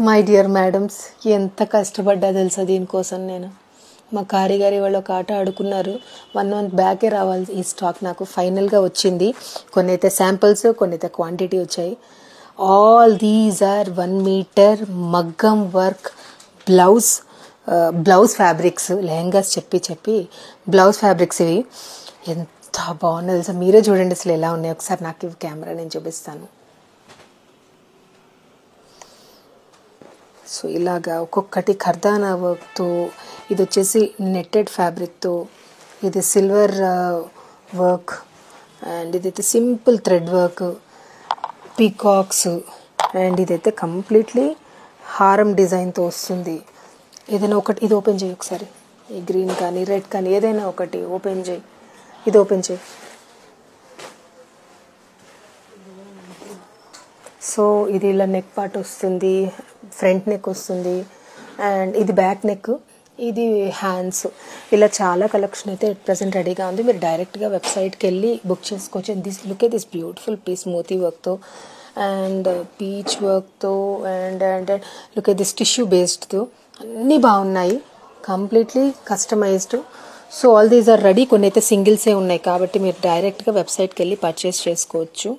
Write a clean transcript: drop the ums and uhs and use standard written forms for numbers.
My dear madams, ఎంత కష్టపడ్డా తెలుసా దీనికోసం నేను. మా కారిగారి వాళ్ళు ఒక ఆట ఆడుకున్నారు. 1 month బ్యాకే రావాలి ఈ స్టాక్. నాకు ఫైనల్గా వచ్చింది. కొన్ని అయితే శాంపిల్స్, కొన్ని అయితే క్వాంటిటీ వచ్చాయి. ఆల్ దీస్ ఆర్ 1 meter మగ్గం వర్క్ బ్లౌజ్ ఫ్యాబ్రిక్స్. లెహంగాస్ చెప్పి బ్లౌజ్ ఫ్యాబ్రిక్స్ ఇవి. ఎంత బాగున్నాయి తెలుసా. మీరే చూడండి అసలు ఎలా ఉన్నాయి. ఒకసారి నాకు ఇవి కెమెరా నేను చూపిస్తాను. సో ఇలాగా ఒక్కొక్కటి ఖర్దానా వర్క్తో, ఇది వచ్చేసి నెట్టెడ్ ఫ్యాబ్రిక్తో, ఇది సిల్వర్ వర్క్, అండ్ ఇదైతే simple thread work, peacocks, and ఇదైతే కంప్లీట్లీ హారం డిజైన్తో వస్తుంది. ఏదైనా ఒకటి ఇది ఓపెన్ చేయి ఒకసారి. ఈ గ్రీన్ కానీ రెడ్ కానీ ఏదైనా ఒకటి ఓపెన్ చేయి. ఇది ఓపెన్ చేయి. సో ఇది ఇలా నెక్ పార్ట్ వస్తుంది, ఫ్రంట్ నెక్ వస్తుంది, అండ్ ఇది బ్యాక్ నెక్, ఇది హ్యాండ్స్. ఇలా చాలా కలెక్షన్ అయితే ఎట్ ప్రజెంట్ రెడీగా ఉంది. మీరు డైరెక్ట్గా వెబ్సైట్కి వెళ్ళి బుక్ చేసుకోవచ్చు. And look at this beautiful piece మోతీ వర్క్తో అండ్ పీచ్ వర్క్తో and look at this tissue బేస్డ్తో. అన్నీ బాగున్నాయి, completely customised. So all these are ready. కొన్ని అయితే సింగిల్సే ఉన్నాయి కాబట్టి మీరు డైరెక్ట్గా వెబ్సైట్కి వెళ్ళి పర్చేస్ చేసుకోవచ్చు.